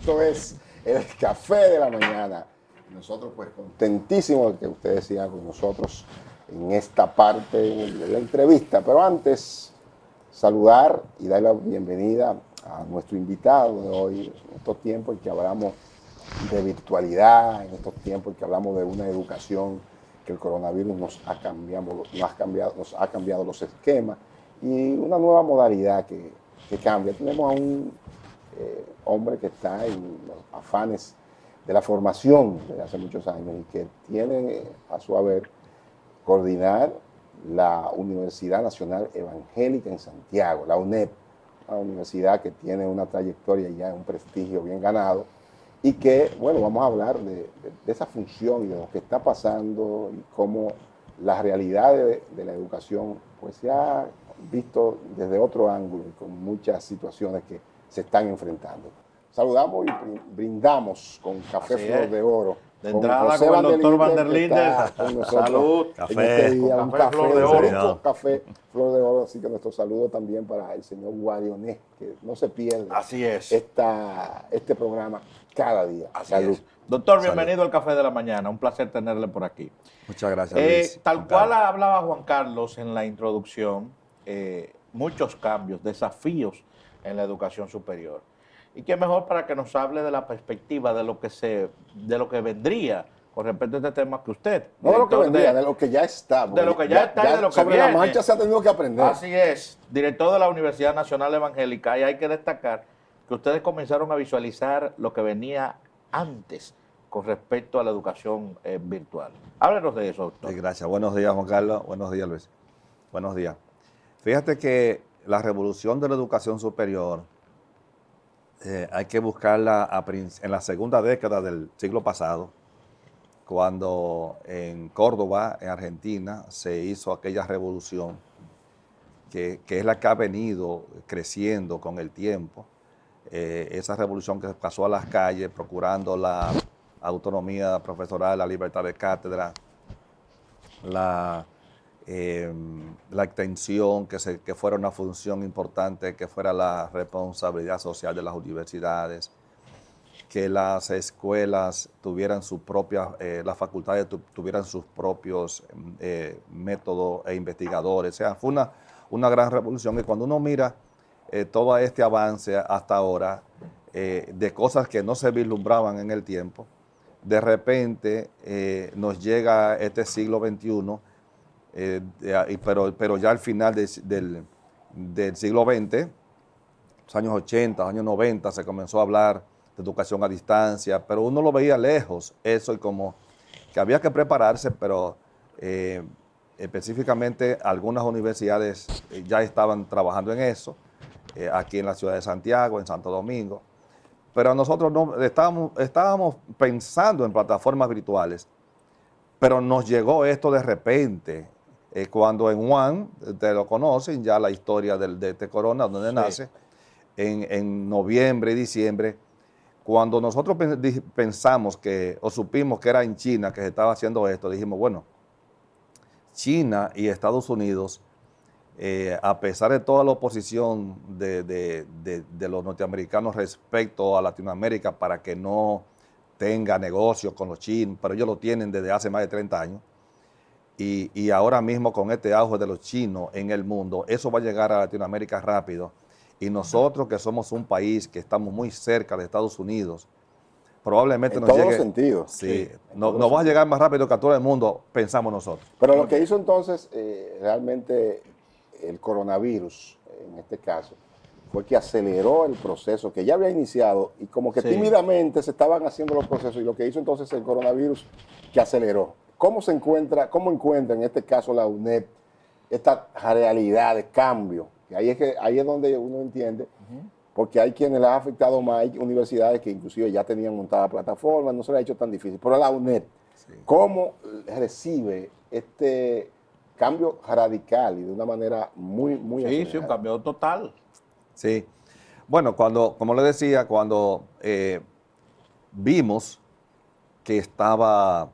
Esto es el Café de la Mañana. Nosotros pues contentísimos de que ustedes sigan con nosotros en esta parte de la entrevista. Pero antes, saludar y dar la bienvenida a nuestro invitado de hoy, en estos tiempos en que hablamos de virtualidad, en estos tiempos en que hablamos de una educación que el coronavirus nos ha cambiado los esquemas y una nueva modalidad que cambia. Tenemos a un hombre que está en los afanes de la formación desde hace muchos años y que tiene a su haber coordinar la Universidad Nacional Evangélica en Santiago, la UNEP, una universidad que tiene una trayectoria y ya un prestigio bien ganado y que, bueno, vamos a hablar de esa función y de lo que está pasando y cómo la realidad de la educación pues se ha visto desde otro ángulo y con muchas situaciones que se están enfrentando. Saludamos y brindamos con Café Flor de Oro. De entrada con el doctor Van der Linden. Salud. Café. En este día, con un café Flor de Oro. rico café Flor de Oro. Así que nuestro saludo también para el señor Guarionés, que no se pierde. Así es. Este programa cada día. Así Salud. es. Doctor, bienvenido al Café de la Mañana. Un placer tenerle por aquí. Muchas gracias, Luis. Tal cual hablaba Juan Carlos en la introducción, muchos cambios, desafíos en la educación superior. Y qué mejor para que nos hable de la perspectiva de lo que vendría con respecto a este tema que usted. No de lo que vendría, de lo que ya está. De lo que ya está y de lo que sobre viene. la marcha se ha tenido que aprender. Así es, director de la Universidad Nacional Evangélica, y hay que destacar que ustedes comenzaron a visualizar lo que venía antes con respecto a la educación virtual. Háblenos de eso, doctor. Sí, gracias. Buenos días, Juan Carlos. Buenos días, Luis. Buenos días. Fíjate que la revolución de la educación superior hay que buscarla en la segunda década del siglo pasado, cuando en Córdoba, en Argentina, se hizo aquella revolución que es la que ha venido creciendo con el tiempo. Esa revolución que pasó a las calles procurando la autonomía profesoral, la libertad de cátedra, la extensión, que fuera una función importante, que fuera la responsabilidad social de las universidades, que las escuelas tuvieran sus propias, las facultades tuvieran sus propios métodos e investigadores. O sea, fue una gran revolución y cuando uno mira todo este avance hasta ahora de cosas que no se vislumbraban en el tiempo, de repente nos llega este siglo XXI, pero ya al final del siglo XX, los años 80, los años 90, se comenzó a hablar de educación a distancia, pero uno lo veía lejos, eso, y como que había que prepararse, pero específicamente algunas universidades ya estaban trabajando en eso, aquí en la ciudad de Santiago, en Santo Domingo, pero nosotros no estábamos pensando en plataformas virtuales, pero nos llegó esto de repente, cuando en Wuhan, ustedes lo conocen, ya la historia de este corona, donde nace, en noviembre y diciembre, cuando nosotros pensamos o supimos que era en China que se estaba haciendo esto, dijimos, bueno, China y Estados Unidos, a pesar de toda la oposición de los norteamericanos respecto a Latinoamérica para que no tenga negocios con los chinos, pero ellos lo tienen desde hace más de 30 años, y ahora mismo con este auge de los chinos en el mundo, eso va a llegar a Latinoamérica rápido, y nosotros que somos un país que estamos muy cerca de Estados Unidos, probablemente nos llegue... En todos los sentidos. Sí, nos va a llegar más rápido que a todo el mundo, pensamos nosotros. Pero lo que hizo entonces realmente el coronavirus, en este caso, fue que aceleró el proceso que ya había iniciado y como que tímidamente se estaban haciendo los procesos, y lo que hizo entonces el coronavirus que aceleró. ¿Cómo encuentra en este caso la UNED esta realidad de cambio? Que ahí es donde uno entiende, porque hay quienes les ha afectado más, hay universidades que inclusive ya tenían montada plataformas, no se les ha hecho tan difícil, pero la UNED, ¿cómo recibe este cambio radical y de una manera muy acelerada? Sí, un cambio total. Sí. Bueno, como le decía, cuando vimos que estaba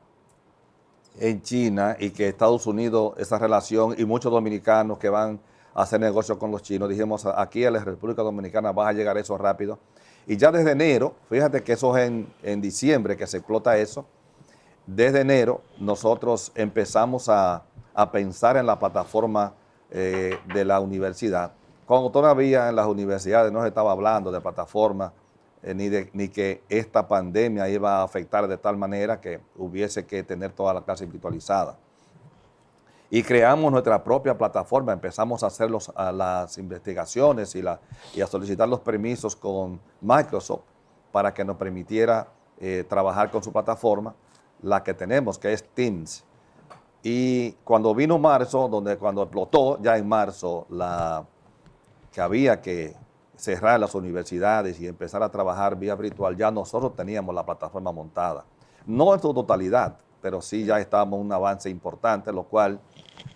en China y que Estados Unidos, esa relación, y muchos dominicanos que van hacer negocios con los chinos. Dijimos, aquí en la República Dominicana va a llegar eso rápido. Y ya desde enero, fíjate que eso es en diciembre que se explota eso, desde enero nosotros empezamos a pensar en la plataforma de la universidad, cuando todavía en las universidades no se estaba hablando de plataforma, ni que esta pandemia iba a afectar de tal manera que hubiese que tener toda la clase virtualizada. Y creamos nuestra propia plataforma, empezamos a hacer las investigaciones y a solicitar los permisos con Microsoft para que nos permitiera trabajar con su plataforma, la que tenemos, que es Teams. Y cuando vino marzo, cuando explotó ya en marzo que había que cerrar las universidades y empezar a trabajar vía virtual, ya nosotros teníamos la plataforma montada. No en su totalidad, pero sí ya estábamos en un avance importante, lo cual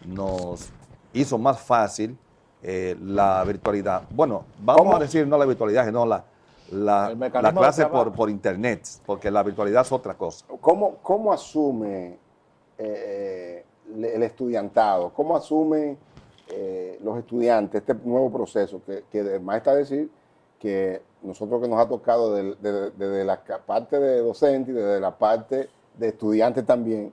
nos hizo más fácil la virtualidad. Bueno, vamos a decir no la virtualidad, sino la clase por internet, porque la virtualidad es otra cosa. ¿Cómo asume el estudiantado? ¿Cómo asumen los estudiantes este nuevo proceso? Que además está a decir que nosotros que nos ha tocado desde la parte de docente y desde la parte de estudiantes también,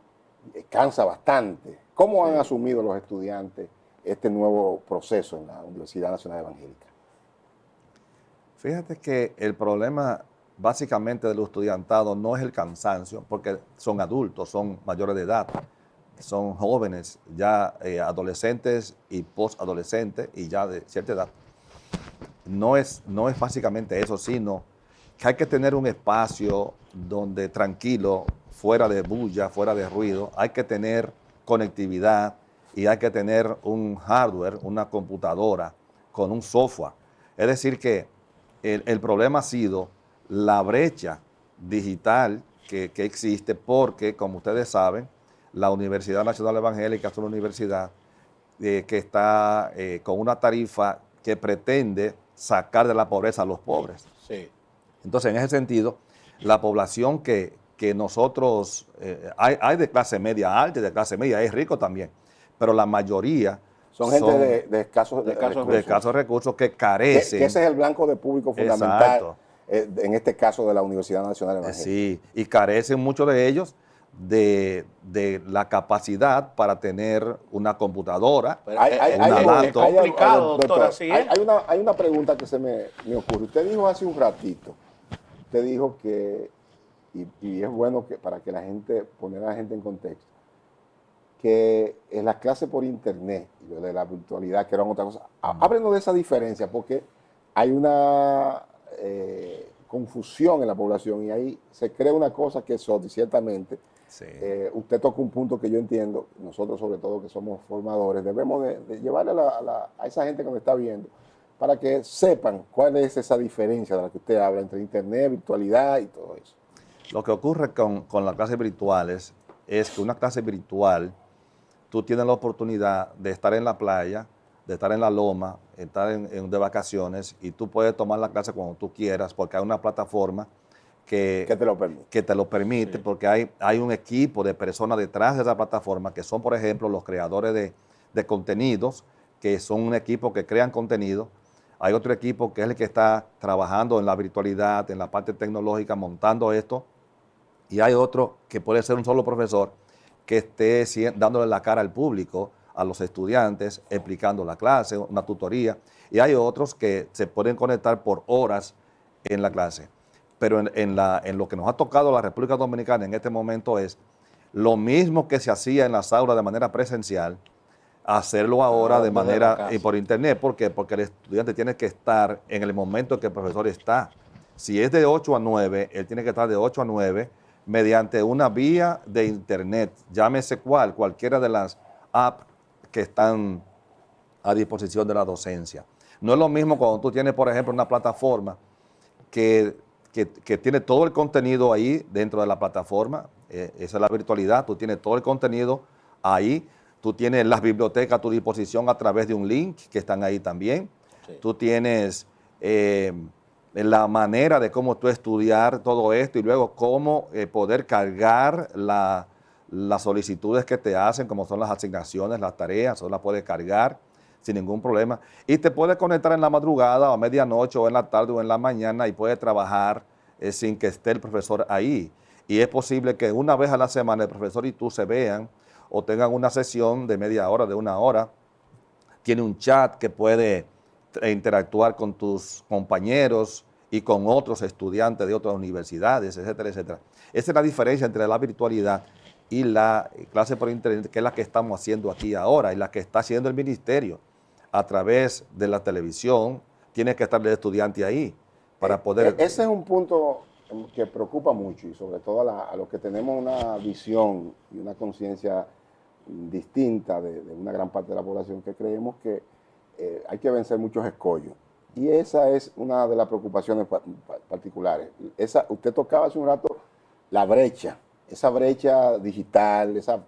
cansa bastante. ¿Cómo han asumido los estudiantes este nuevo proceso en la Universidad Nacional Evangélica? Fíjate que el problema básicamente de los estudiantados no es el cansancio, porque son adultos, son mayores de edad, son jóvenes, ya adolescentes y posadolescentes y ya de cierta edad. No es básicamente eso, sino que hay que tener un espacio donde tranquilo, fuera de bulla, fuera de ruido, hay que tener conectividad y hay que tener un hardware, una computadora con un software. Es decir que el problema ha sido la brecha digital que existe porque, como ustedes saben, la Universidad Nacional Evangélica es una universidad que está con una tarifa que pretende sacar de la pobreza a los pobres. Sí. Entonces, en ese sentido, la población que nosotros, hay de clase media alta y de clase media, es rico también, pero la mayoría son gente de escasos recursos que carecen. Que ese es el blanco de público fundamental, en este caso de la Universidad Nacional Evangélica. Sí, y carecen muchos de ellos de la capacidad para tener una computadora, una laptop. Es complicado, doctor, así es. Hay una pregunta que se me ocurre. Usted dijo hace un ratito, usted dijo que, y es bueno que para que poner a la gente en contexto, que en las clases por internet y lo de la virtualidad, que eran otra cosa. Háblenos de esa diferencia, porque hay una confusión en la población y ahí se crea una cosa que es otra, y ciertamente. Sí. Usted toca un punto que yo entiendo, nosotros sobre todo que somos formadores, debemos de llevarle a esa gente que nos está viendo para que sepan cuál es esa diferencia de la que usted habla entre internet, virtualidad y todo eso. Lo que ocurre con las clases virtuales es que una clase virtual, tú tienes la oportunidad de estar en la playa, de estar en la loma, estar de vacaciones y tú puedes tomar la clase cuando tú quieras porque hay una plataforma que te lo permite, sí. Porque hay un equipo de personas detrás de esa plataforma que son, por ejemplo, los creadores de contenidos, que son un equipo que crean contenido. Hay otro equipo que es el que está trabajando en la virtualidad, en la parte tecnológica, montando esto. Y hay otro que puede ser un solo profesor que esté dándole la cara al público, a los estudiantes, explicando la clase, una tutoría. Y hay otros que se pueden conectar por horas en la clase. Pero en lo que nos ha tocado la República Dominicana en este momento es lo mismo que se hacía en las aulas de manera presencial, hacerlo ahora de manera por internet. ¿Por qué? Porque el estudiante tiene que estar en el momento en que el profesor está. Si es de 8 a 9, él tiene que estar de 8 a 9 mediante una vía de internet, llámese cualquiera de las apps que están a disposición de la docencia. No es lo mismo cuando tú tienes, por ejemplo, una plataforma que tiene todo el contenido ahí dentro de la plataforma, esa es la virtualidad, tú tienes todo el contenido ahí, tú tienes las bibliotecas a tu disposición a través de un link que están ahí también, sí. Tú tienes la manera de cómo tú estudiar todo esto y luego cómo poder cargar las solicitudes que te hacen, como son las asignaciones, las tareas, tú las puedes cargar sin ningún problema. Y te puedes conectar en la madrugada o a medianoche o en la tarde o en la mañana y puedes trabajar sin que esté el profesor ahí. Y es posible que una vez a la semana el profesor y tú se vean o tengan una sesión de media hora, de una hora. Tiene un chat que puede interactuar con tus compañeros y con otros estudiantes de otras universidades, etcétera, etcétera. Esa es la diferencia entre la virtualidad y la clase por internet, que es la que estamos haciendo aquí ahora y la que está haciendo el ministerio a través de la televisión. Tiene que estar el estudiante ahí para poder... Ese es un punto que preocupa mucho y sobre todo a los que tenemos una visión y una conciencia distinta de una gran parte de la población, que creemos que hay que vencer muchos escollos. Y esa es una de las preocupaciones particulares. Usted tocaba hace un rato la brecha, esa brecha digital, esa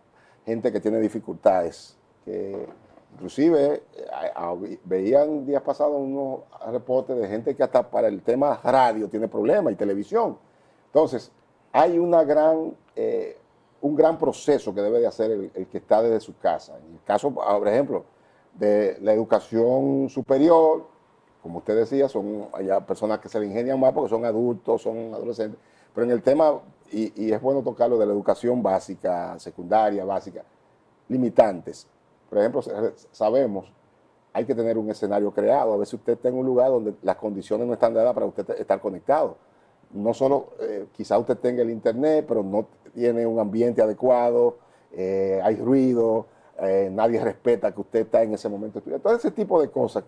gente que tiene dificultades, que inclusive veían días pasados unos reportes de gente que hasta para el tema radio tiene problemas y televisión. Entonces, hay un gran proceso que debe de hacer el que está desde su casa. En el caso, por ejemplo, de la educación superior, como usted decía, son allá personas que se le ingenian más porque son adultos, son adolescentes, pero en el tema, y es bueno tocarlo, de la educación básica, secundaria, básica, limitantes. Por ejemplo, sabemos, hay que tener un escenario creado. A veces usted está en un lugar donde las condiciones no están dadas para usted estar conectado. No solo, quizá usted tenga el internet, pero no tiene un ambiente adecuado, hay ruido, nadie respeta que usted está en ese momento estudiando. Todo ese tipo de cosas.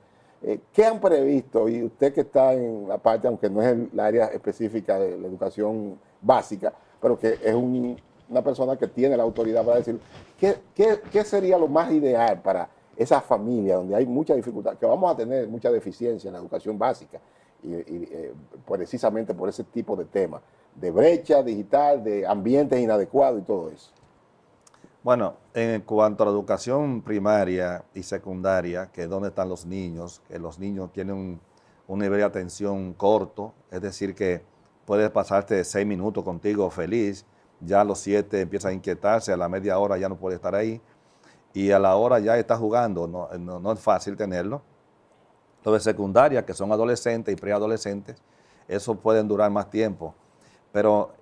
¿Qué han previsto? Y usted que está en la parte, aunque no es el área específica de la educación básica, pero que es una persona que tiene la autoridad para decir, ¿qué sería lo más ideal para esa familia donde hay mucha dificultad, que vamos a tener mucha deficiencia en la educación básica, precisamente por ese tipo de temas, de brecha digital, de ambientes inadecuados y todo eso? Bueno, en cuanto a la educación primaria y secundaria, que es donde están los niños, que los niños tienen un nivel de atención corto, es decir, que puedes pasarte 6 minutos contigo feliz, ya a los 7 empieza a inquietarse, a la media hora ya no puede estar ahí, y a la hora ya está jugando, no es fácil tenerlo. Los de secundaria, que son adolescentes y preadolescentes, esos pueden durar más tiempo. Pero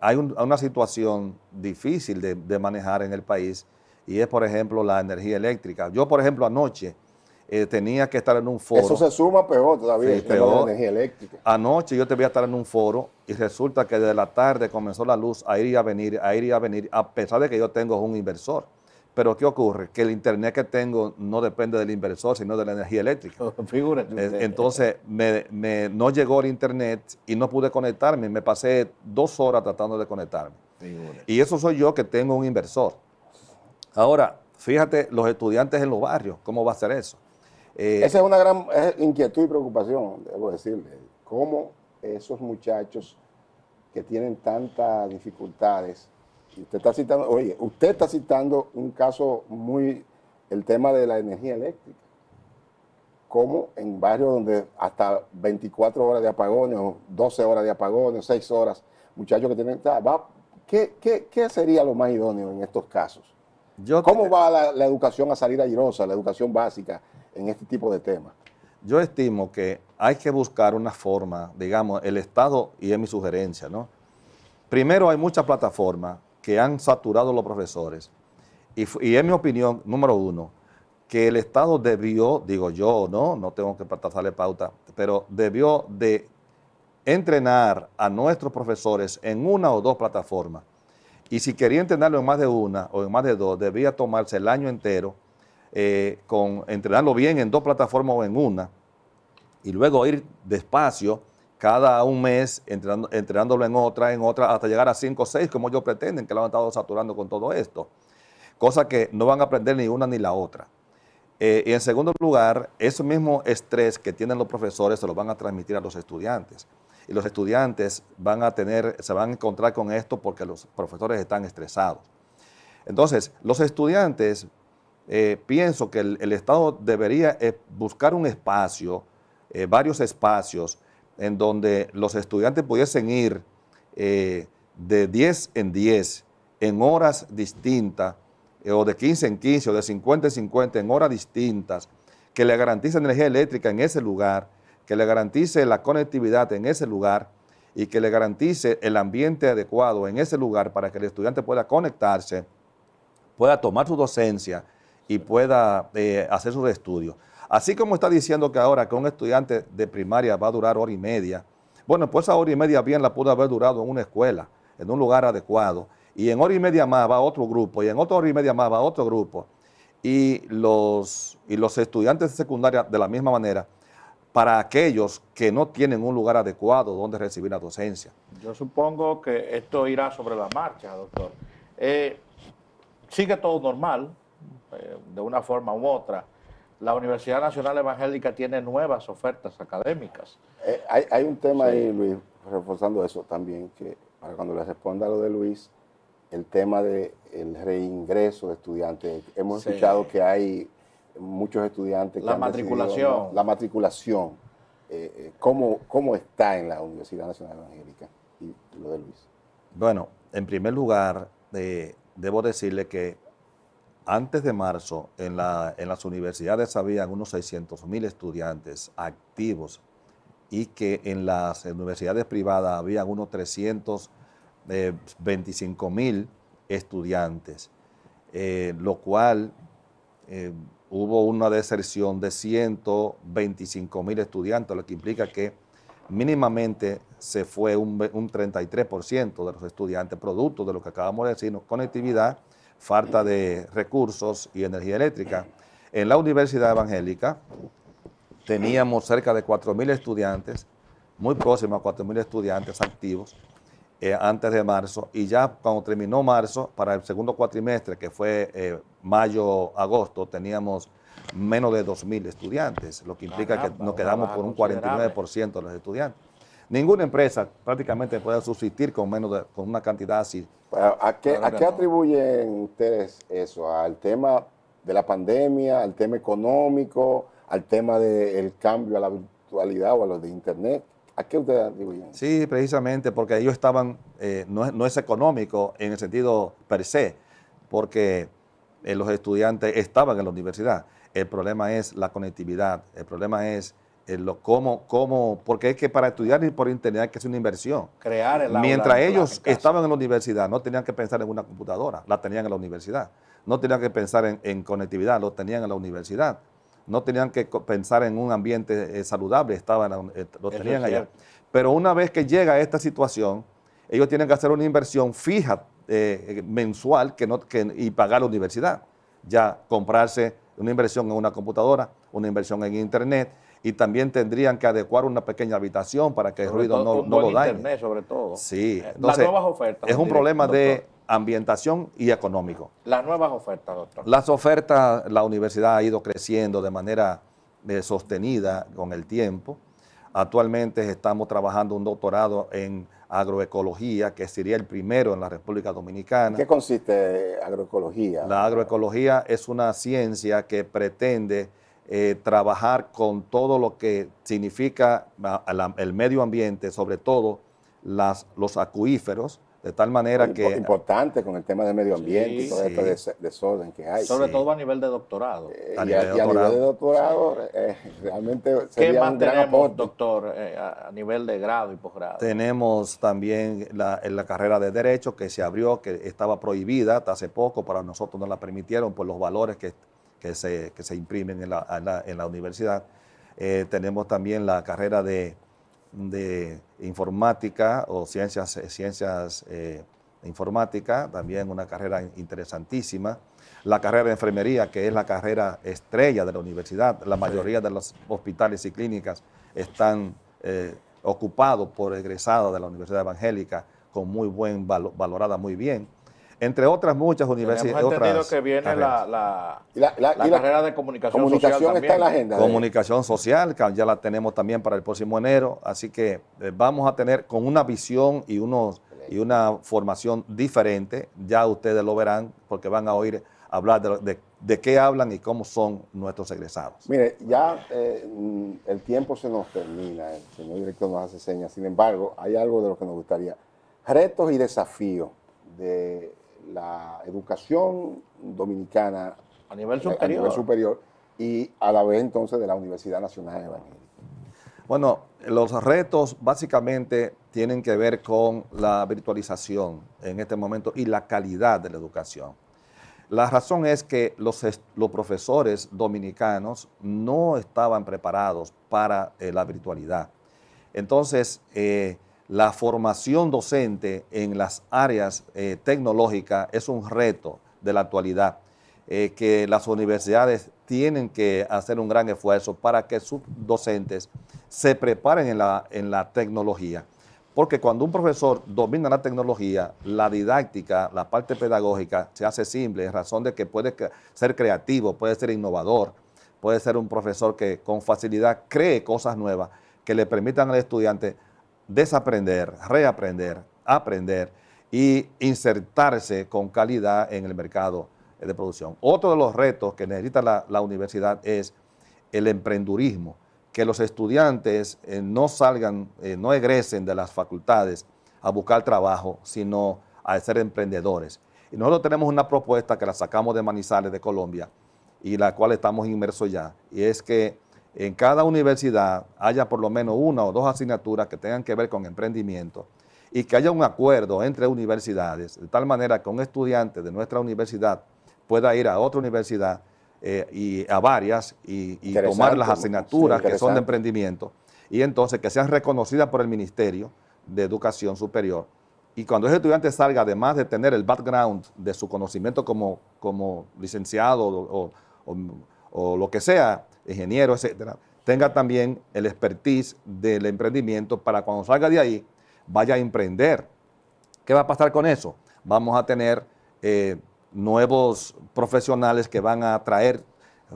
hay una situación difícil de manejar en el país y es, por ejemplo, la energía eléctrica. Yo, por ejemplo, anoche tenía que estar en un foro. Eso se suma peor todavía, Sí, el tema de la energía eléctrica. Anoche yo debía estar en un foro y resulta que desde la tarde comenzó la luz a ir y a venir, a pesar de que yo tengo un inversor. Pero ¿qué ocurre? Que el internet que tengo no depende del inversor, sino de la energía eléctrica. Figúrate. Entonces, no llegó el internet y no pude conectarme. Me pasé 2 horas tratando de conectarme. Figúrate. Y eso soy yo que tengo un inversor. Ahora, fíjate, los estudiantes en los barrios, ¿cómo va a ser eso? Esa es una gran inquietud y preocupación, debo decirle. Cómo esos muchachos que tienen tantas dificultades, y usted está citando un caso el tema de la energía eléctrica. Como en barrios donde hasta 24 horas de apagones, o 12 horas de apagones, 6 horas, muchachos que tienen... ¿Qué sería lo más idóneo en estos casos? ¿Cómo va la educación a salir airosa, la educación básica, en este tipo de temas? Yo estimo que hay que buscar una forma, digamos, el Estado, y es mi sugerencia, ¿no? Primero, hay muchas plataformas que han saturado los profesores. Y es mi opinión, número uno, que el Estado debió, digo yo, no tengo que pasarle pauta, pero debió de entrenar a nuestros profesores en 1 o 2 plataformas. Y si quería entrenarlo en más de 1 o en más de 2, debía tomarse el año entero entrenarlo bien en 2 plataformas o en 1, y luego ir despacio cada un mes entrenándolo en otra, hasta llegar a 5 o 6, como ellos pretenden, que lo han estado saturando con todo esto. Cosa que no van a aprender ni una ni la otra. Y en segundo lugar, ese mismo estrés que tienen los profesores se lo van a transmitir a los estudiantes. Y los estudiantes se van a encontrar con esto porque los profesores están estresados. Entonces, los estudiantes, pienso que el Estado debería buscar un espacio, varios espacios, en donde los estudiantes pudiesen ir de 10 en 10, en horas distintas, o de 15 en 15, o de 50 en 50, en horas distintas, que le garantice energía eléctrica en ese lugar, que le garantice la conectividad en ese lugar y que le garantice el ambiente adecuado en ese lugar para que el estudiante pueda conectarse, pueda tomar su docencia y pueda hacer sus estudios. Así como está diciendo que ahora que un estudiante de primaria va a durar hora y media, bueno, pues esa hora y media bien la pudo haber durado en una escuela, en un lugar adecuado, y en hora y media más va otro grupo, y en otra hora y media más va otro grupo, y los estudiantes de secundaria de la misma manera, para aquellos que no tienen un lugar adecuado donde recibir la docencia. Yo supongo que esto irá sobre la marcha, doctor. Sigue todo normal, de una forma u otra. La Universidad Nacional Evangélica tiene nuevas ofertas académicas. Hay un tema Sí. ahí, Luis, reforzando eso también, que para cuando le responda lo de Luis, el tema del reingreso de estudiantes. Hemos Sí. escuchado que hay muchos estudiantes que La han decidido, matriculación. ¿no? La matriculación. ¿Cómo está en la Universidad Nacional Evangélica? Y lo de Luis. Bueno, en primer lugar, debo decirle que antes de marzo en las universidades habían unos 600,000 estudiantes activos y que en las universidades privadas habían unos 325,000 estudiantes, lo cual hubo una deserción de 125,000 estudiantes, lo que implica que mínimamente se fue un 33% de los estudiantes, producto de lo que acabamos de decir, conectividad, falta de recursos y energía eléctrica. En la Universidad Evangélica teníamos cerca de 4,000 estudiantes, muy próximos a 4,000 estudiantes activos antes de marzo, y ya cuando terminó marzo, para el segundo cuatrimestre, que fue mayo-agosto, teníamos menos de 2,000 estudiantes, lo que implica Caramba, que nos una quedamos baja por un considerable. 49% de los estudiantes. Ninguna empresa prácticamente puede subsistir con con una cantidad así. ¿A qué Claro que no. atribuyen ustedes eso? ¿Al tema de la pandemia, al tema económico, al tema del cambio a la virtualidad o a lo de Internet? ¿A qué ustedes atribuyen? Sí, precisamente porque ellos estaban, no es económico en el sentido per se, porque los estudiantes estaban en la universidad. El problema es la conectividad, el problema es porque es que para estudiar por internet hay que hacer una inversión. Crear el aula Mientras en ellos casa. estaban en la universidad, no tenían que pensar en una computadora, la tenían en la universidad. No tenían que pensar en conectividad, lo tenían en la universidad. No tenían que pensar en un ambiente saludable, lo Eso tenían es allá. cierto. Pero una vez que llega esta situación, ellos tienen que hacer una inversión fija mensual y pagar la universidad. Ya comprarse una inversión en una computadora, una inversión en internet, y también tendrían que adecuar una pequeña habitación para que el Sobre ruido todo, no lo dañe. internet, sobre todo. Sí, Las entonces nuevas ofertas. es un problema doctor. de ambientación y económico. Las nuevas ofertas, doctor. Las ofertas, la universidad ha ido creciendo de manera sostenida con el tiempo. Actualmente estamos trabajando un doctorado en agroecología, que sería el primero en la República ¿En Dominicana. qué consiste agroecología? La agroecología es una ciencia que pretende trabajar con todo lo que significa el medio ambiente, sobre todo los acuíferos, de tal manera que... Importante con el tema del medio ambiente y todo Sí. este desorden que hay. Sobre Sí. todo a nivel de doctorado. A Y nivel de a nivel de doctorado. doctorado, realmente ¿Qué sería más un gran tenemos, aporte. doctor, a nivel de grado y posgrado? Tenemos también la carrera de Derecho que se abrió, que estaba prohibida hasta hace poco, para nosotros no la permitieron por los valores que se imprimen en la universidad. Tenemos también la carrera de informática o ciencias informática, también una carrera interesantísima. La carrera de enfermería, que es la carrera estrella de la universidad. La mayoría de los hospitales y clínicas están ocupados por egresados de la Universidad Evangélica, con muy buen, valorada muy bien. Entre otras muchas universidades. Tenemos entendido que viene la carrera de comunicación social Comunicación está en la también. agenda. Comunicación social, que ya la tenemos también para el próximo enero, así que vamos a tener con una visión y una formación diferente. Ya ustedes lo verán porque van a oír hablar de qué hablan y cómo son nuestros egresados. Mire, ya el tiempo se nos termina, el señor director nos hace señas. Sin embargo, hay algo de lo que nos gustaría. Retos y desafíos de la educación dominicana A nivel a nivel superior y a la vez entonces de la Universidad Nacional Evangélica? Bueno, los retos básicamente tienen que ver con la virtualización en este momento y la calidad de la educación. La razón es que los profesores dominicanos no estaban preparados para la virtualidad. Entonces, la formación docente en las áreas tecnológicas es un reto de la actualidad, que las universidades tienen que hacer un gran esfuerzo para que sus docentes se preparen en la tecnología. Porque cuando un profesor domina la tecnología, la didáctica, la parte pedagógica se hace simple, en razón de que puede ser creativo, puede ser innovador, puede ser un profesor que con facilidad cree cosas nuevas que le permitan al estudiante desaprender, reaprender, aprender y insertarse con calidad en el mercado de producción. Otro de los retos que necesita la universidad es el emprendurismo, que los estudiantes no salgan, no egresen de las facultades a buscar trabajo, sino a ser emprendedores. Y nosotros tenemos una propuesta que la sacamos de Manizales, de Colombia, y la cual estamos inmersos ya, y es que en cada universidad haya por lo menos 1 o 2 asignaturas que tengan que ver con emprendimiento y que haya un acuerdo entre universidades, de tal manera que un estudiante de nuestra universidad pueda ir a otra universidad y a varias y tomar las asignaturas que son de emprendimiento y entonces que sean reconocidas por el Ministerio de Educación Superior. Y cuando ese estudiante salga, además de tener el background de su conocimiento como licenciado o lo que sea, ingeniero, etcétera, tenga también el expertise del emprendimiento para cuando salga de ahí, vaya a emprender. ¿Qué va a pasar con eso? Vamos a tener nuevos profesionales que van a traer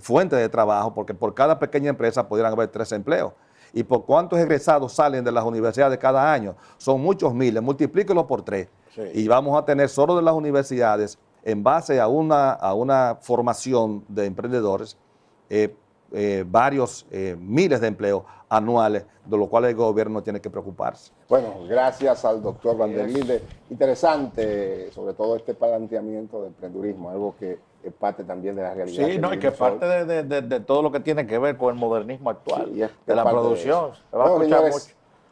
fuentes de trabajo, porque por cada pequeña empresa podrían haber 3 empleos. ¿Y por cuántos egresados salen de las universidades cada año? Son muchos miles, multiplíquelo por 3. Sí. Y vamos a tener solo de las universidades, en base a una formación de emprendedores, varios miles de empleos anuales, de lo cual el gobierno tiene que preocuparse. Bueno, gracias al doctor Van der Linde. Interesante, sobre todo este planteamiento de emprendurismo, algo que es parte también de la realidad. Sí, no, y que es parte de todo lo que tiene que ver con el modernismo actual, sí, de la producción. Se va a escuchar mucho.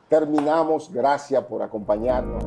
Terminamos, gracias por acompañarnos.